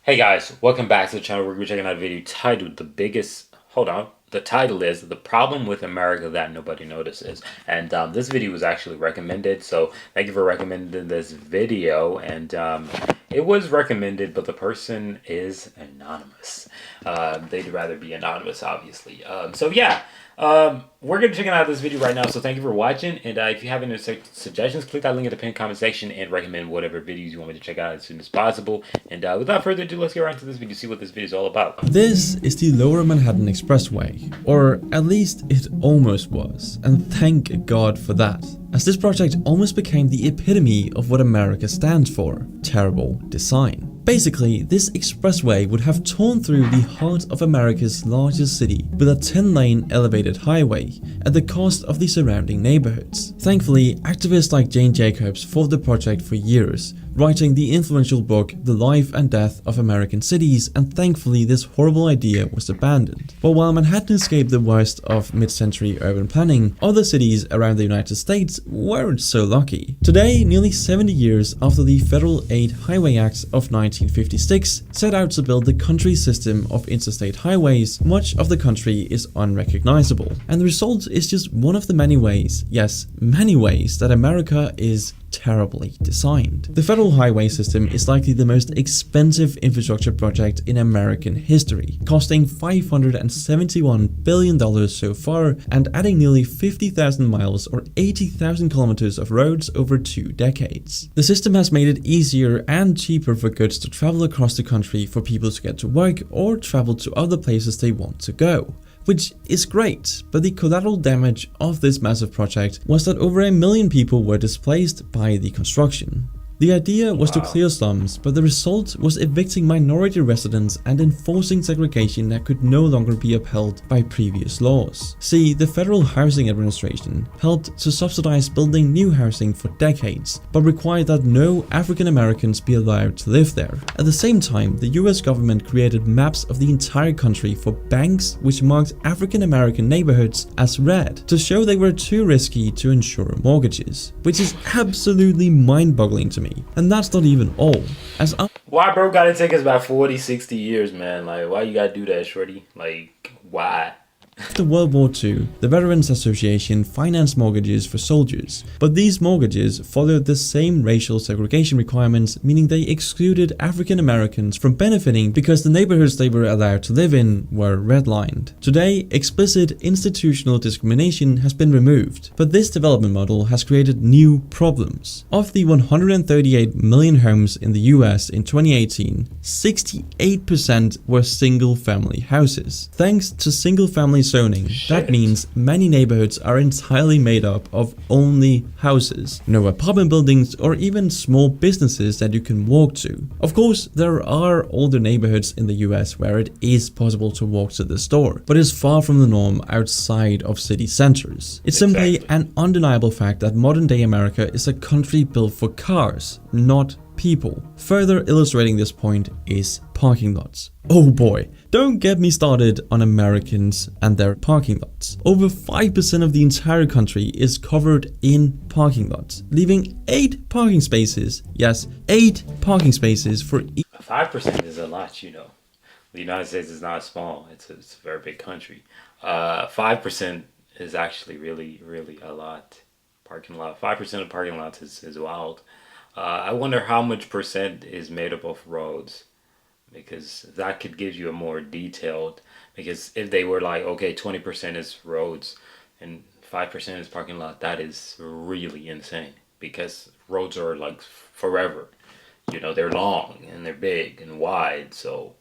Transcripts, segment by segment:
Hey guys, welcome back to the channel. We're checking out a video titled the title is The Problem with America That Nobody Notices. And this video was actually recommended, so thank you for recommending this video. And it was recommended, but the person is anonymous. They'd rather be anonymous, obviously. So yeah, we're going to check out this video right now, so thank you for watching. And if you have any suggestions, click that link in the pinned comment section and recommend whatever videos you want me to check out as soon as possible. And without further ado, let's get right into this video, see what this video is all about. This is the Lower Manhattan Expressway, or at least it almost was, and thank God for that, as this project almost became the epitome of what America stands for: terrible design. Basically, this expressway would have torn through the heart of America's largest city with a 10-lane elevated highway at the cost of the surrounding neighborhoods. Thankfully, activists like Jane Jacobs fought the project for years, writing the influential book The Life and Death of American Cities, and thankfully this horrible idea was abandoned. But while Manhattan escaped the worst of mid-century urban planning, other cities around the United States weren't so lucky. Today, nearly 70 years after the Federal Aid Highway Act of 1956 set out to build the country's system of interstate highways, much of the country is unrecognizable. And the result is just one of the many ways, yes, many ways, that America is terribly designed. The federal highway system is likely the most expensive infrastructure project in American history, costing $571 billion so far and adding nearly 50,000 miles or 80,000 kilometers of roads over 2 decades. The system has made it easier and cheaper for goods to travel across the country for people to get to work or travel to other places they want to go, which is great, but the collateral damage of this massive project was that over 1 million people were displaced by the construction. The idea was to clear slums, but the result was evicting minority residents and enforcing segregation that could no longer be upheld by previous laws. See, the Federal Housing Administration helped to subsidize building new housing for decades, but required that no African Americans be allowed to live there. At the same time, the US government created maps of the entire country for banks which marked African American neighborhoods as red to show they were too risky to insure mortgages, which is absolutely mind-boggling to me. And that's not even all. Why bro gotta take us about 40-60 years, man? Like, why you gotta do that, shorty? Like, why? After World War II, the Veterans Association financed mortgages for soldiers, but these mortgages followed the same racial segregation requirements, meaning they excluded African Americans from benefiting because the neighborhoods they were allowed to live in were redlined. Today, explicit institutional discrimination has been removed, but this development model has created new problems. Of the 138 million homes in the US in 2018, 68% were single-family houses. Thanks to single-family zoning, that means many neighborhoods are entirely made up of only houses, no apartment buildings or even small businesses that you can walk to. Of course, there are older neighborhoods in the US where it is possible to walk to the store, but it's far from the norm outside of city centers. It's simply an undeniable fact that modern day America is a country built for cars, not people. Further illustrating this point is parking lots. Oh boy, don't get me started on Americans and their parking lots. Over 5% of the entire country is covered in parking lots, leaving 8 parking spaces, yes, 8 parking spaces for each. 5% is a lot, you know. The United States is not small. It's a very big country. 5% is actually really a lot. Parking lot. 5% of parking lots is wild. I wonder how much percent is made up of roads, because that could give you a more detailed, because if they were like, okay, 20% is roads and 5% is parking lot, that is really insane, because roads are like forever. You know, they're long and they're big and wide, so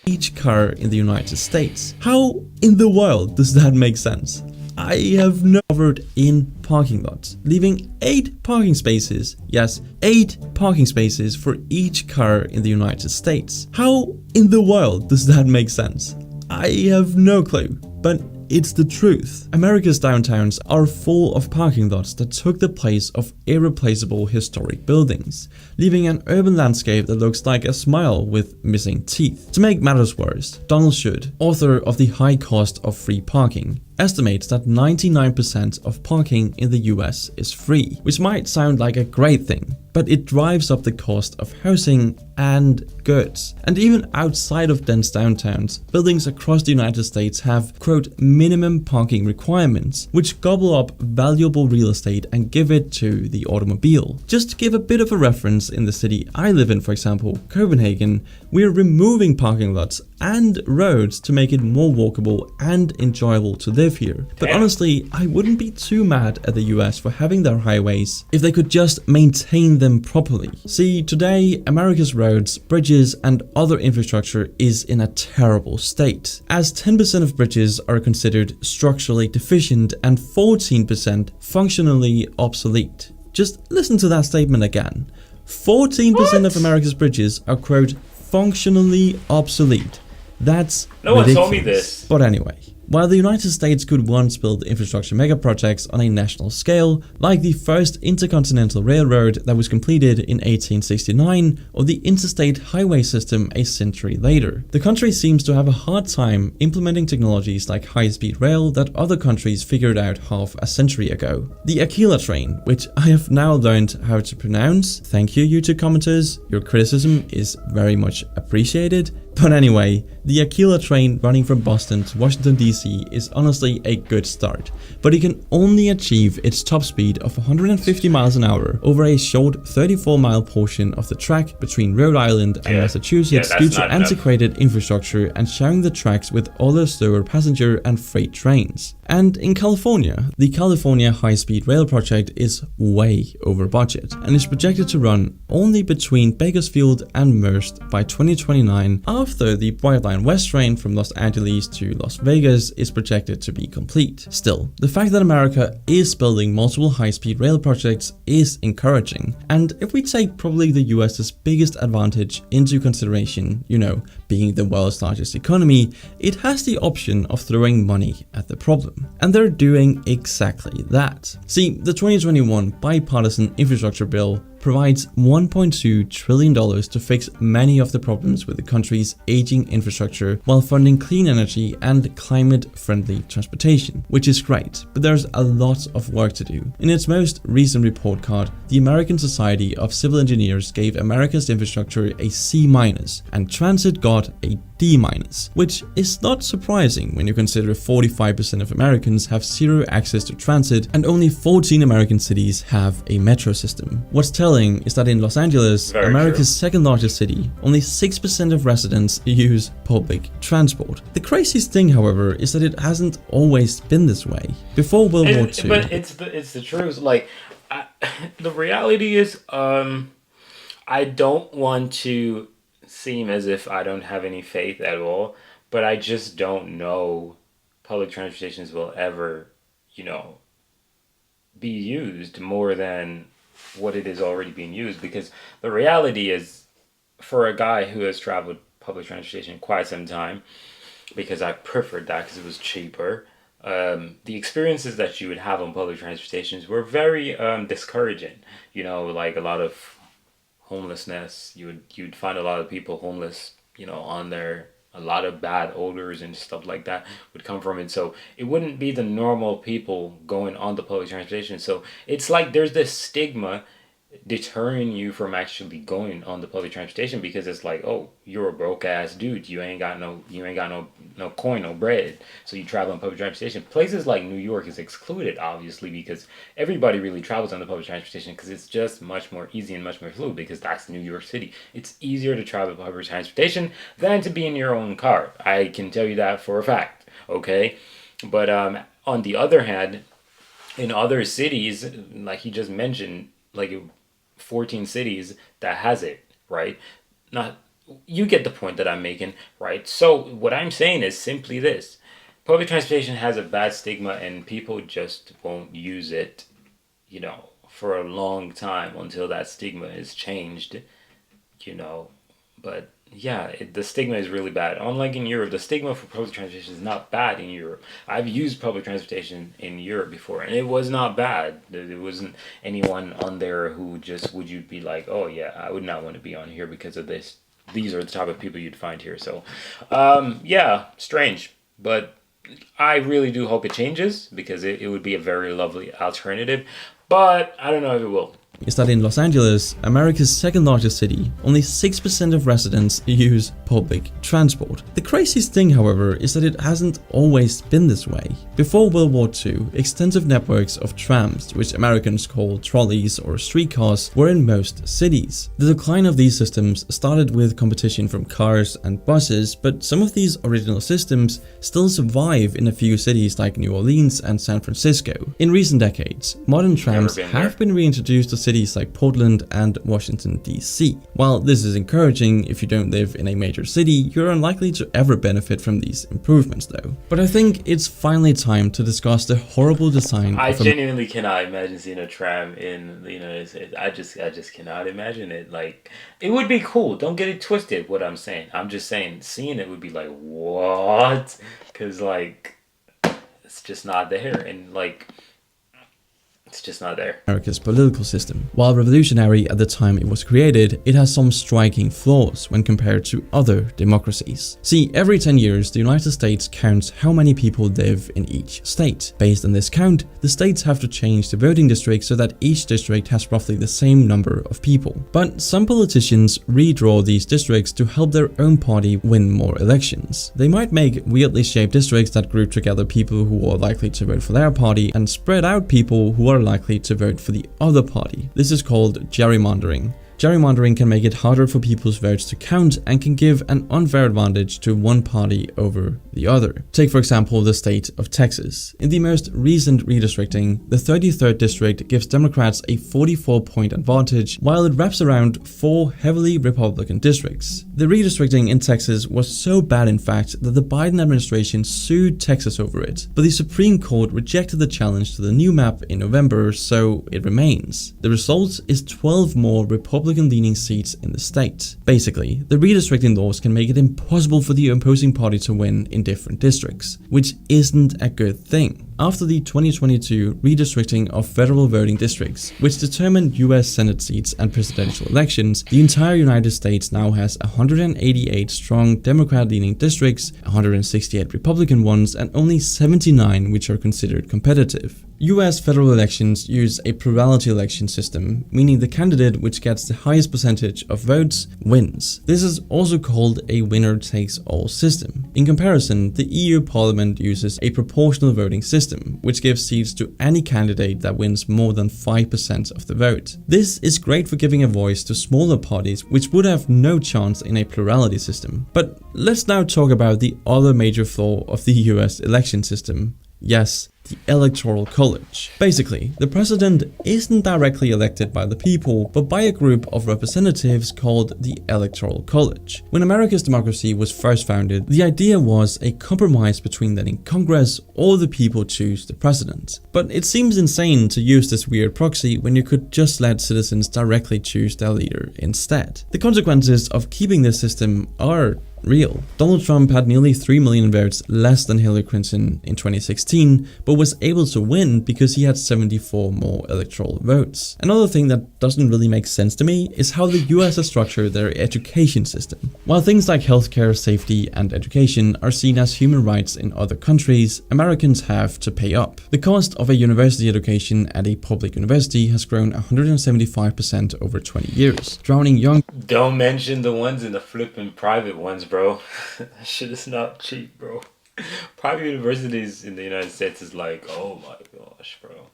each car in the United States. How in the world does that make sense? I have no covered in parking lots, leaving 8 parking spaces, yes, 8 parking spaces for each car in the United States. How in the world does that make sense? I have no clue, but it's the truth. America's downtowns are full of parking lots that took the place of irreplaceable historic buildings, leaving an urban landscape that looks like a smile with missing teeth. To make matters worse, Donald Shoup, author of The High Cost of Free Parking, estimates that 99% of parking in the US is free, which might sound like a great thing, but it drives up the cost of housing and goods. And even outside of dense downtowns, buildings across the United States have, quote, minimum parking requirements, which gobble up valuable real estate and give it to the automobile. Just to give a bit of a reference, in the city I live in, for example, Copenhagen, we're removing parking lots and roads to make it more walkable and enjoyable to live here. But honestly, I wouldn't be too mad at the US for having their highways if they could just maintain them properly. See, today, America's roads, bridges, and other infrastructure is in a terrible state, as 10% of bridges are considered structurally deficient and 14% functionally obsolete. Just listen to that statement again. 14% of America's bridges are, quote, functionally obsolete. That's no one ridiculous. told me this. But anyway, while the United States could once build infrastructure megaprojects on a national scale, like the first intercontinental railroad that was completed in 1869 or the interstate highway system a century later, the country seems to have a hard time implementing technologies like high-speed rail that other countries figured out half a century ago. The Aquila train, which I have now learned how to pronounce, thank you YouTube commenters, your criticism is very much appreciated. But anyway, the Aquila train running from Boston to Washington DC is honestly a good start, but it can only achieve its top speed of 150 miles an hour over a short 34-mile portion of the track between Rhode Island and Massachusetts due to antiquated infrastructure and sharing the tracks with other slower passenger and freight trains. And in California, the California High-Speed Rail project is way over budget and is projected to run only between Bakersfield and Merced by 2029, after the Brightline West train from Los Angeles to Las Vegas is projected to be complete. Still, the fact that America is building multiple high-speed rail projects is encouraging, and if we take probably the US's biggest advantage into consideration, you know, being the world's largest economy, it has the option of throwing money at the problem. And they're doing exactly that. See, the 2021 bipartisan infrastructure bill provides $1.2 trillion to fix many of the problems with the country's aging infrastructure while funding clean energy and climate-friendly transportation, which is great, but there's a lot of work to do. In its most recent report card, the American Society of Civil Engineers gave America's infrastructure a C- and transit got a D-, which is not surprising when you consider 45% of Americans have zero access to transit and only 14 American cities have a metro system. What's telling is that in Los Angeles, America's second largest city, only 6% of residents use public transport. The craziest thing, however, is that it hasn't always been this way. Before World War II... But it's the truth. Like, the reality is, I don't want to seem as if I don't have any faith at all, but I just don't know public transportations will ever, you know, be used more than what it is already being used, because the reality is, for a guy who has traveled public transportation quite some time, because I preferred that because it was cheaper, the experiences that you would have on public transportations were very discouraging. You know, like a lot of homelessness. You'd find a lot of people homeless, you know, on there. A lot of bad odors and stuff like that would come from it. So it wouldn't be the normal people going on the public transportation. So it's like there's this stigma deterring you from actually going on the public transportation, because it's like, oh, you're a broke ass dude, you ain't got no coin, no bread, so you travel on public transportation. Places like New York is excluded, obviously, because everybody really travels on the public transportation because it's just much more easy and much more fluid, because that's New York City. It's easier to travel public transportation than to be in your own car. I can tell you that for a fact, okay? But on the other hand, in other cities, like he just mentioned, like 14 cities that has it, right? Not, you get the point that I'm making, right? So what I'm saying is simply this: public transportation has a bad stigma and people just won't use it, you know, for a long time until that stigma is changed, you know. But yeah, the stigma is really bad. Unlike in Europe, the stigma for public transportation is not bad in Europe. I've used public transportation in Europe before, and it was not bad. There wasn't anyone on there who just would you be like, oh yeah, I would not want to be on here because of this. These are the type of people you'd find here. So, yeah, strange. But I really do hope it changes, because it would be a very lovely alternative. But I don't know if it will. is that in Los Angeles, America's second largest city, only 6% of residents use public transport. The craziest thing, however, is that it hasn't always been this way. Before World War II, extensive networks of trams, which Americans call trolleys or streetcars, were in most cities. The decline of these systems started with competition from cars and buses, but some of these original systems still survive in a few cities like New Orleans and San Francisco. In recent decades, modern trams have been reintroduced to cities like Portland and Washington, D.C. While this is encouraging, if you don't live in a major city, you're unlikely to ever benefit from these improvements though. But I think it's finally time to discuss the horrible design I genuinely cannot imagine seeing a tram in the United States. I just cannot imagine it. Like, it would be cool. Don't get it twisted, what I'm saying. I'm just saying, seeing it would be like, what? Because, like, it's just not there. And, like, it's just not there. America's political system. While revolutionary at the time it was created, it has some striking flaws when compared to other democracies. See, every 10 years, the United States counts how many people live in each state. Based on this count, the states have to change the voting districts so that each district has roughly the same number of people. But some politicians redraw these districts to help their own party win more elections. They might make weirdly shaped districts that group together people who are likely to vote for their party and spread out people who are likely to vote for the other party. This is called gerrymandering. Gerrymandering can make it harder for people's votes to count and can give an unfair advantage to one party over the other. Take for example the state of Texas. In the most recent redistricting, the 33rd district gives Democrats a 44-point advantage while it wraps around 4 heavily Republican districts. The redistricting in Texas was so bad in fact that the Biden administration sued Texas over it, but the Supreme Court rejected the challenge to the new map in November, so it remains. The result is 12 more Republican-leaning seats in the state. Basically, the redistricting laws can make it impossible for the opposing party to win in different districts, which isn't a good thing. After the 2022 redistricting of federal voting districts, which determined US Senate seats and presidential elections, the entire United States now has 188 strong Democrat-leaning districts, 168 Republican ones, and only 79 which are considered competitive. US federal elections use a plurality election system, meaning the candidate which gets the highest percentage of votes wins. This is also called a winner-takes-all system. In comparison, the EU Parliament uses a proportional voting system, which gives seats to any candidate that wins more than 5% of the vote. This is great for giving a voice to smaller parties which would have no chance in a plurality system. But let's now talk about the other major flaw of the US election system. Yes, the Electoral College. Basically, the president isn't directly elected by the people, but by a group of representatives called the Electoral College. When America's democracy was first founded, the idea was a compromise between letting Congress or the people choose the president. But it seems insane to use this weird proxy when you could just let citizens directly choose their leader instead. The consequences of keeping this system are real. Donald Trump had nearly 3 million votes less than Hillary Clinton in 2016, but was able to win because he had 74 more electoral votes. Another thing that doesn't really make sense to me is how the US has structured their education system. While things like healthcare, safety, and education are seen as human rights in other countries, Americans have to pay up. The cost of a university education at a public university has grown 175% over 20 years, drowning young— Don't mention the ones in the flipping private ones, bro. That shit is not cheap, bro. Private universities in the United States is like, oh my gosh, bro.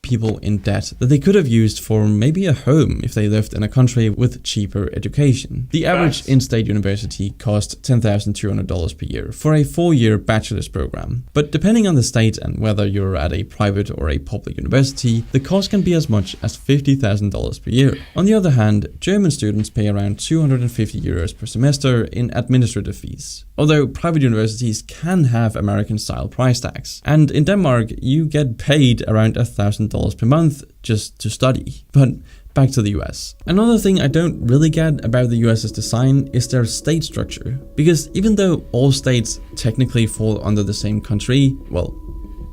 People in debt that they could have used for maybe a home if they lived in a country with cheaper education. The average in-state university cost $10,200 per year for a 4-year bachelor's program. But depending on the state and whether you're at a private or a public university, the cost can be as much as $50,000 per year. On the other hand, German students pay around 250 euros per semester in administrative fees, although private universities can have American-style price tags. And in Denmark, you get paid around $1,000 per month just to study. But back to the US. Another thing I don't really get about the US's design is their state structure. Because even though all states technically fall under the same country, well,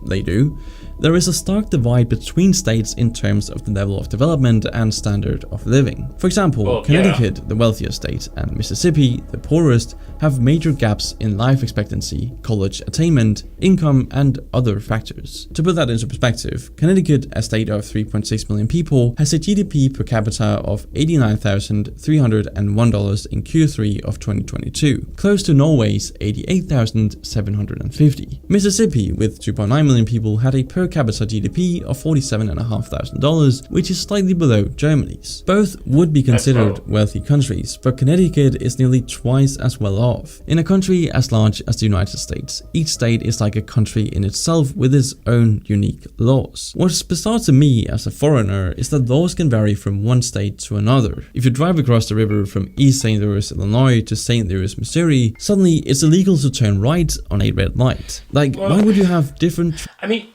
they do, there is a stark divide between states in terms of the level of development and standard of living. For example, Well, Connecticut, the wealthiest state, and Mississippi, the poorest, have major gaps in life expectancy, college attainment, income, and other factors. To put that into perspective, Connecticut, a state of 3.6 million people, has a GDP per capita of $89,301 in Q3 of 2022, close to Norway's $88,750. Mississippi, with 2.9 million people, had a per capita GDP of $47,500, which is slightly below Germany's. Both would be considered wealthy countries, but Connecticut is nearly twice as well off. In a country as large as the United States, each state is like a country in itself with its own unique laws. What's bizarre to me as a foreigner is that laws can vary from one state to another. If you drive across the river from East St. Louis, Illinois to St. Louis, Missouri, suddenly it's illegal to turn right on a red light. Like, Well, why would you have different... I mean,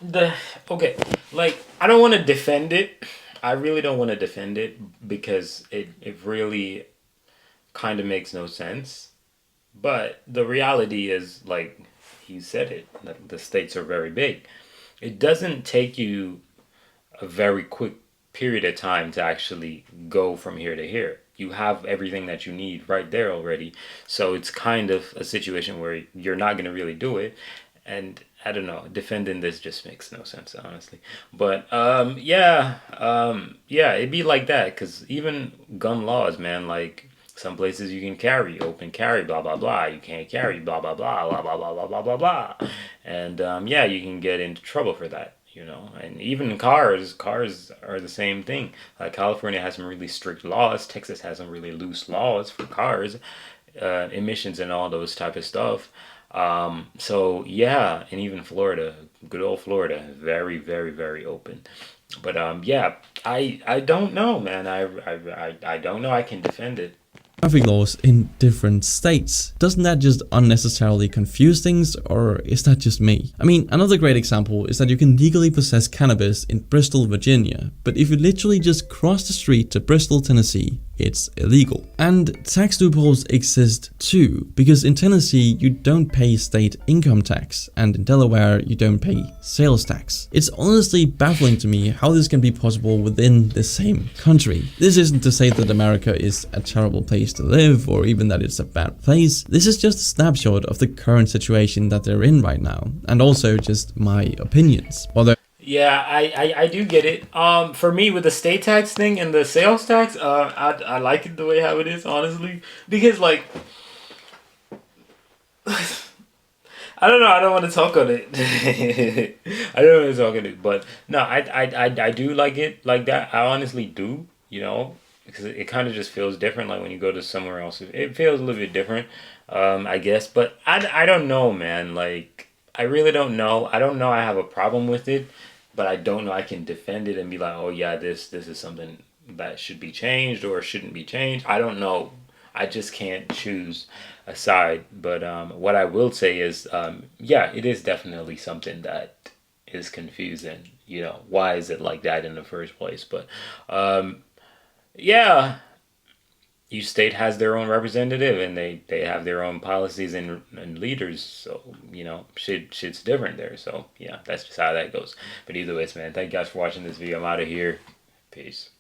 like, I don't want to defend it. I really don't want to defend it because it really kind of makes no sense. But the reality is, like he said it, that the states are very big. It doesn't take you a very quick period of time to actually go from here to here. You have everything that you need right there already. So it's kind of a situation where you're not going to really do it. And I don't know, defending this just makes no sense, honestly. But yeah, it'd be like that because even gun laws, man, like some places you can carry, open carry, blah, blah, blah. You can't carry, blah, blah, blah, blah, blah, blah, blah, blah, blah, blah. And yeah, you can get into trouble for that. You know, and even cars are the same thing. Like California has some really strict laws. Texas has some really loose laws for cars, emissions and all those type of stuff. So yeah, and even Florida, good old Florida, very, very, very open. But yeah, I don't know, man. I don't know. I can defend it. traffic laws in different states. Doesn't that just unnecessarily confuse things, or is that just me? I mean, another great example is that you can legally possess cannabis in Bristol, Virginia, but if you literally just cross the street to Bristol, Tennessee, it's illegal. And tax loopholes exist too, because in Tennessee you don't pay state income tax, and in Delaware you don't pay sales tax. It's honestly baffling to me how this can be possible within the same country. This isn't to say that America is a terrible place to live, or even that it's a bad place. This is just a snapshot of the current situation that they're in right now, and also just my opinions. Although Yeah, I do get it. For me with the state tax thing and the sales tax, I like it the way how it is, honestly, because like I don't know, I don't want to talk on it. I don't want to talk on it, but no, I do like it like that. I honestly do, you know, because it kind of just feels different. Like when you go to somewhere else, it feels a little bit different, I guess. But I don't know, man. Like I really don't know. I don't know. I have a problem with it. But I don't know I can defend it and be like, oh yeah, this is something that should be changed or shouldn't be changed. I don't know. I just can't choose a side. But what I will say is, yeah, it is definitely something that is confusing. You know, why is it like that in the first place? But yeah, each state has their own representative and they have their own policies and leaders. So, you know, shit's different there. So, yeah, that's just how that goes. But either way, man, thank you guys for watching this video. I'm out of here. Peace.